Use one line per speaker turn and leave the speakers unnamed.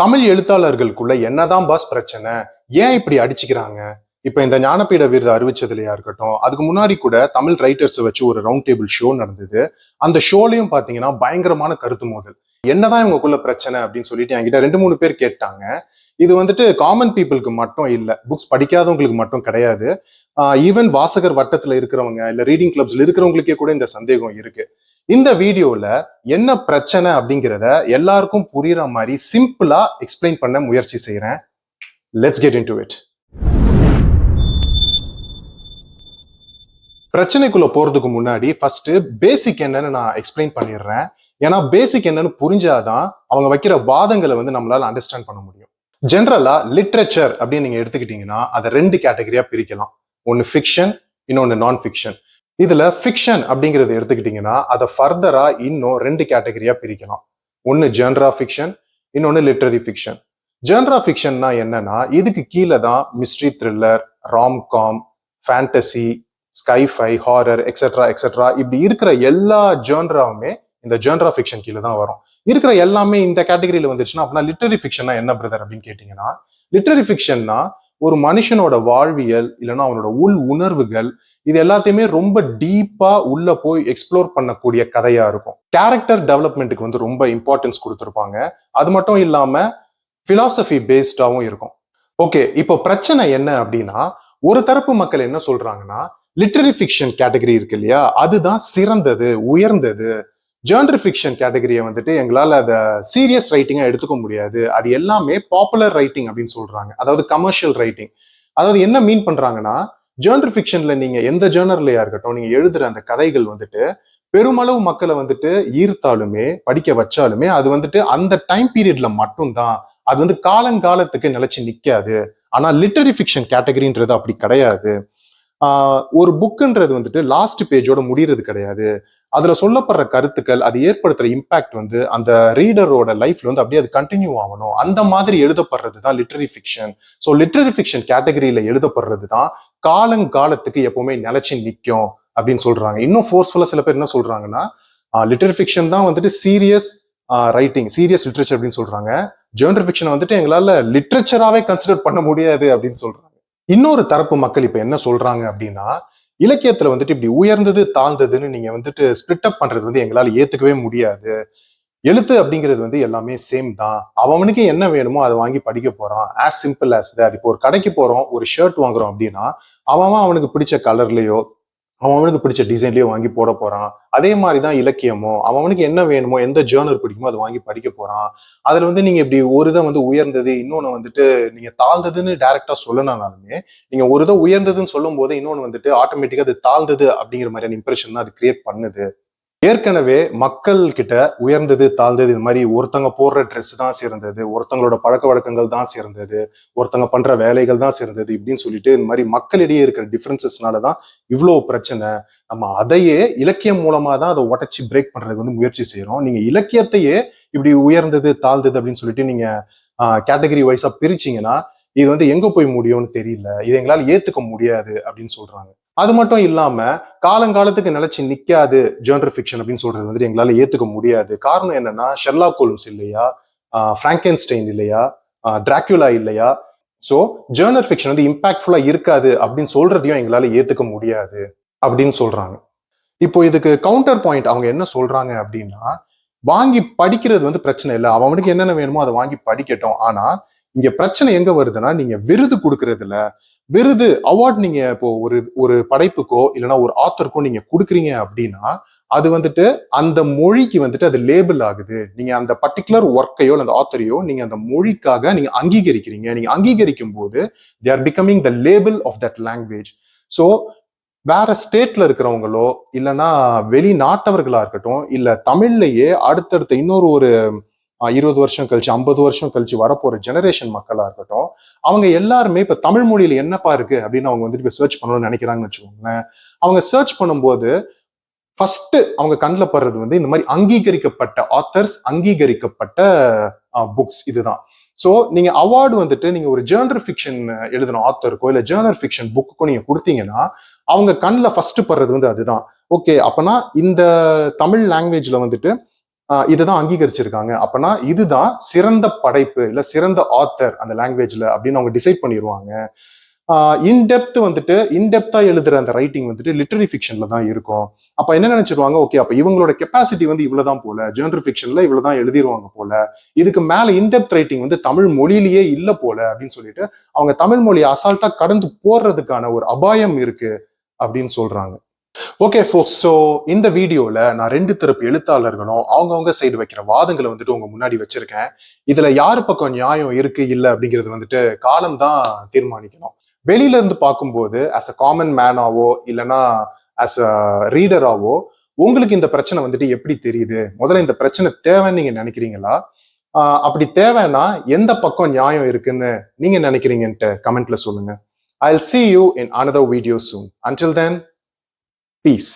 தமிழ் எழுத்தாளர்களுக்குள்ள என்னதான் பாஸ் பிரச்சனை? ஏன் இப்படி அடிச்சுக்கிறாங்க? இப்ப இந்த ஞானபீட விருது அறிவிச்சதுலயா இருக்கட்டும், அதுக்கு முன்னாடி கூட தமிழ் ரைட்டர்ஸ் வச்சு ஒரு ரவுண்ட் டேபிள் ஷோ நடந்தது. அந்த ஷோலையும் பாத்தீங்கன்னா பயங்கரமான கருத்து மோதல். என்னதான் இவங்களுக்குள்ள பிரச்சனை அப்படின்னு சொல்லிட்டு என்கிட்ட 2, 3 பேர் கேட்டாங்க. இது வந்துட்டு காமன் பீப்புளுக்கு மட்டும் இல்ல, புக்ஸ் படிக்காதவங்களுக்கு மட்டும் கிடையாது. ஈவன் வாசகர் வட்டத்துல இருக்கிறவங்க இல்ல ரீடிங் கிளப்ஸ்ல இருக்கிறவங்களுக்கே கூட இந்த சந்தேகம் இருக்கு. இந்த வீடியோல என்ன பிரச்சனை அப்படிங்கிறத எல்லாருக்கும் புரியுற மாதிரி சிம்பிளா எக்ஸ்பிளைன் பண்ண முயற்சி செய்யறேன். Let's get into it. பிரச்சனைக்குள்ள போறதுக்கு முன்னாடி ஃபர்ஸ்ட் பேசிக் என்னன்னு நான் எக்ஸ்பிளைன் பண்ணிடுறேன். ஏன்னா பேசிக் என்னன்னு புரிஞ்சாதான் அவங்க வைக்கிற வாதங்களை நம்மளால அண்டர்ஸ்டாண்ட் பண்ண முடியும். ஜென்ரலா லிட்ரேச்சர் அப்படின்னு நீங்க எடுத்துக்கிட்டீங்கன்னா அதை 2 கேட்டகரியா பிரிக்கலாம். ஒன்னு ஃபிக்ஷன், இன்னொன்னு நான் ஃபிக்ஷன். இதுல ஃபிக்ஷன் அப்படிங்கறது எடுத்துக்கிட்டீங்கன்னா அதை ஃபர்தரா இன்னும் 2 கேட்டகரியா பிரிக்கலாம். ஒன்னு ஜென்ரா ஃபிக்ஷன், இன்னொன்னு லிட்டரரி ஃபிக்ஷன். ஜென்ரா ஃபிக்ஷன்னா என்னன்னா இதுக்கு கீழே தான் mystery, thriller, romcom, fantasy, sci-fi, horror etcetera etcetera இப்படி இருக்கிற எல்லா ஜென்ராவுமே இந்த ஜென்ரா ஃபிக்ஷன் கீழே தான் வரும். இருக்கிற எல்லாமே இந்த கேட்டகரியில வந்துச்சுன்னா அப்படின்னா லிட்டரரி ஃபிக்ஷன்னா என்ன பிரதர் அப்படின்னு கேட்டீங்கன்னா, லிட்டரரி ஃபிக்ஷன்னா ஒரு மனுஷனோட வாழ்வியல் இல்லைன்னா அவனோட உள் உணர்வுகள் இது எல்லாத்தையுமே ரொம்ப டீப்பா உள்ள போய் எக்ஸ்ப்ளோர் பண்ணக்கூடிய கதையா இருக்கும். கேரக்டர் டெவலப்மெண்ட்டுக்கு ரொம்ப இம்பார்ட்டன்ஸ் கொடுத்துருப்பாங்க. அது மட்டும் இல்லாம பிலாசபி பேஸ்டாவும் இருக்கும். ஓகே, இப்போ பிரச்சனை என்ன அப்படின்னா, ஒரு தரப்பு மக்கள் என்ன சொல்றாங்கன்னா, லிட்டரரி ஃபிக்ஷன் கேட்டகரி இருக்கு இல்லையா, அதுதான் சிறந்தது, உயர்ந்தது. ஜெர்னல் ஃபிக்ஷன் கேட்டகரியை எங்களால அதை சீரியஸ் ரைட்டிங்கா எடுத்துக்க முடியாது, அது எல்லாமே பாப்புலர் ரைட்டிங் அப்படின்னு சொல்றாங்க. அதாவது கமர்ஷியல் ரைட்டிங். அதாவது என்ன மீன் பண்றாங்கன்னா, ஜெர்னல் ஃபிக்ஷன்ல நீங்க எந்த ஜெர்னர்லயா இருக்கட்டும் நீங்க எழுதுற அந்த கதைகள் பெருமளவு மக்களை ஈர்த்தாலுமே படிக்க வச்சாலுமே அது அந்த டைம் பீரியட்ல மட்டும்தான். அது காலங்காலத்துக்கு நிலைச்சு நிக்காது. ஆனா லிட்டரரி ஃபிக்ஷன் கேட்டகரின்றது அப்படி கிடையாது. ஒரு புக்குன்றது லாஸ்ட் பேஜோட முடியறது கிடையாது. அதுல சொல்லப்படுற கருத்துக்கள், அது ஏற்படுத்துற இம்பாக்ட் அந்த ரீடரோட லைஃப்ல அப்படியே அது கண்டினியூ ஆகணும். அந்த மாதிரி எழுதப்படுறது தான் literary fiction. So literary fiction கேட்டகரியில எழுதப்படுறது தான் காலங்காலத்துக்கு எப்பவுமே நிலைச்சு நிற்கும் அப்படின்னு சொல்றாங்க. இன்னும் ஃபோர்ஸ்ஃபுல்லா சில பேர் என்ன சொல்றாங்கன்னா, லிட்டரரி ஃபிக்ஷன் தான் சீரியஸ் ரைட்டிங், சீரியஸ் லிட்ரேச்சர் அப்படின்னு சொல்றாங்க. ஜெர்னல் ஃபிக்ஷனை எங்களால லிட்ரேச்சராவே கன்சிடர் பண்ண முடியாது அப்படின்னு சொல்றாங்க. இன்னொரு தரப்பு மக்கள் இப்ப என்ன சொல்றாங்க அப்படின்னா, இலக்கியத்துல இப்படி உயர்ந்தது தாழ்ந்ததுன்னு நீங்க ஸ்பிளிட் அப் பண்றது எங்களால ஏத்துக்கவே முடியாது. எழுத்து அப்படிங்கிறது எல்லாமே சேம் தான். அவனுக்கு என்ன வேணுமோ அதை வாங்கி படிக்க போறான். As simple as that. இப்போ ஒரு கடைக்கு போறோம், ஒரு ஷர்ட் வாங்குறோம் அப்படின்னா அவனுக்கு பிடிச்ச கலர்லயோ அவனுக்கு பிடிச்ச டிசைன்லயோ வாங்கி போட போறான். அதே மாதிரிதான் இலக்கியமோ, அவனுக்கு என்ன வேணுமோ, எந்த ஜேர்னர் பிடிக்குமோ அதை வாங்கி படிக்க போறான். அதுல நீங்க இப்படி ஒரு இதை உயர்ந்தது, இன்னொன்னு நீங்க தாழ்ந்ததுன்னு டைரக்டா சொல்லனாலுமே, நீங்க ஒரு இதை உயர்ந்ததுன்னு சொல்லும் போது இன்னொன்னு ஆட்டோமேட்டிக்கா அது தாழ்ந்தது அப்படிங்கிற மாதிரியான இம்ப்ரெஷன் தான் அது கிரியேட் பண்ணுது. ஏற்கனவே மக்கள் கிட்ட உயர்ந்தது தாழ்ந்தது இது மாதிரி ஒருத்தங்க போடுற ட்ரெஸ் தான் சிறந்தது, ஒருத்தங்களோட பழக்க வழக்கங்கள் தான் சிறந்தது, ஒருத்தங்க பண்ற வேலைகள் தான் சிறந்தது இப்படின்னு சொல்லிட்டு இந்த மாதிரி மக்களிடையே இருக்கிற டிஃபரன்சஸ்னாலதான் இவ்வளவு பிரச்சனை. நம்ம அதையே இலக்கியம் மூலமா தான் அதை உடச்சி பிரேக் பண்றதுக்கு முயற்சி செய்யறோம். நீங்க இலக்கியத்தையே இப்படி உயர்ந்தது தாழ்ந்தது அப்படின்னு சொல்லிட்டு நீங்க கேட்டகரி வைஸா பிரிச்சீங்கன்னா இது எங்க போய் முடியும்னு தெரியல, இது எங்களால ஏத்துக்க முடியாது அப்படின்னு சொல்றாங்க. அது மட்டும் இல்லாம காலங்காலத்துக்கு நிலைச்சு நிக்காது ஜெர்னல் ஃபிக்ஷன் அப்படின்னு சொல்றது எங்களால ஏத்துக்க முடியாது. காரணம் என்னன்னா, ஷெர்லாக் ஹோல்ம்ஸ் இல்லையா, பிராங்கென்ஸ்டைன் இல்லையா, டிராக்குலா இல்லையா. சோ ஜெர்னல் ஃபிக்ஷன் இம்பாக்ட்ஃபுல்லா இருக்காது அப்படின்னு சொல்றதையும் எங்களால ஏத்துக்க முடியாது அப்படின்னு சொல்றாங்க. இப்போ இதுக்கு கவுண்டர் பாயிண்ட் அவங்க என்ன சொல்றாங்க அப்படின்னா, வாங்கி படிக்கிறது பிரச்சனை இல்லை, அவனுக்கு என்னென்ன வேணுமோ அதை வாங்கி படிக்கட்டும். ஆனா இங்க பிரச்சனை எங்க வருதுன்னா, நீங்க விருது கொடுக்கறதுல, விருது அவார்ட் நீங்க இப்போ ஒரு படைப்புக்கோ இல்லைன்னா ஒரு ஆத்தருக்கோ நீங்க கொடுக்குறீங்க அப்படின்னா அது அந்த மொழிக்கு அது லேபிள் ஆகுது. நீங்க அந்த பர்டிகுலர் ஒர்க்கையோ அந்த ஆத்தரையோ நீங்க அந்த மொழிக்காக நீங்க அங்கீகரிக்கிறீங்க. நீங்க அங்கீகரிக்கும் போது they are becoming the label of that language. So வேற ஸ்டேட்ல இருக்கிறவங்களோ இல்லைன்னா வெளிநாட்டவர்களா இருக்கட்டும், இல்ல தமிழ்லயே அடுத்தடுத்த இன்னொரு 20 வருஷம் கழிச்சு 50 வருஷம் கழிச்சு வரப்போற ஜெனரேஷன் மக்களா இருக்கட்டும், அவங்க எல்லாருமே இப்ப தமிழ் மொழியில என்னப்பா இருக்கு அப்படின்னு அவங்க இப்ப சர்ச் பண்ணணும்னு நினைக்கிறாங்கன்னு வச்சுக்கோங்களேன். அவங்க சர்ச் பண்ணும்போது ஃபர்ஸ்ட் அவங்க கண்ணில் படுறது இந்த மாதிரி அங்கீகரிக்கப்பட்ட ஆத்தர்ஸ், அங்கீகரிக்கப்பட்ட புக்ஸ் இதுதான். ஸோ நீங்க அவார்டு நீங்க ஒரு ஜெர்னல் ஃபிக்ஷன் எழுதின ஆத்தருக்கோ இல்ல ஜெர்னல் ஃபிக்ஷன் புக்குக்கோ நீங்க கொடுத்தீங்கன்னா அவங்க கண்ணில் ஃபர்ஸ்ட் படுறது அதுதான். ஓகே, அப்பனா இந்த தமிழ் லாங்குவேஜ்ல இதுதான் அங்கீகரிச்சிருக்காங்க. அப்பனா இதுதான் சிறந்த படைப்பு இல்ல சிறந்த ஆத்தர் அந்த லாங்குவேஜ்ல அப்படின்னு அவங்க டிசைட் பண்ணிடுவாங்க. இன்டெப்தா எழுதுற அந்த ரைட்டிங் வந்துட்டு லிட்டரரி ஃபிக்ஷன்ல தான் இருக்கும். அப்ப என்ன நினைச்சிருவாங்க, ஓகே அப்ப இவங்களோட கெப்பாசிட்டி வந்து இவ்வளவுதான் போல, ஜெனரல் ஃபிக்ஷன்ல இவ்வளவுதான் எழுதிருவாங்க போல, இதுக்கு மேல இன்டெப்த் ரைட்டிங் வந்து தமிழ் மொழியிலேயே இல்ல போல அப்படின்னு சொல்லிட்டு அவங்க தமிழ் மொழியை அசால்ட்டா கடந்து போறதுக்கான ஒரு அபாயம் இருக்கு அப்படின்னு சொல்றாங்க. ஓகே ஃபோக்ஸ், ஸோ இந்த வீடியோல நான் 2 தரப்பு எழுத்தாளர்களும் அவங்கவுங்க சைடு வைக்கிற வாதங்களை வந்துட்டு உங்க முன்னாடி வச்சிருக்கேன். இதுல யாரு பக்கம் நியாயம் இருக்கு இல்ல அப்படிங்கிறது வந்துட்டு காலம் தான் தீர்மானிக்கணும். வெளியில இருந்து பார்க்கும்போது அஸ் அ காமன் மேனாவோ இல்லைன்னா அஸ் அ ரீடராவோ உங்களுக்கு இந்த பிரச்சனை வந்துட்டு எப்படி தெரியுது? முதல்ல இந்த பிரச்சனை தேவைன்னு நீங்க நினைக்கிறீங்களா? அப்படி தேவைன்னா எந்த பக்கம் நியாயம் இருக்குன்னு நீங்க நினைக்கிறீங்கன்ட்டு கமெண்ட்ல சொல்லுங்க. I'll see you in another video soon. Until then, peace.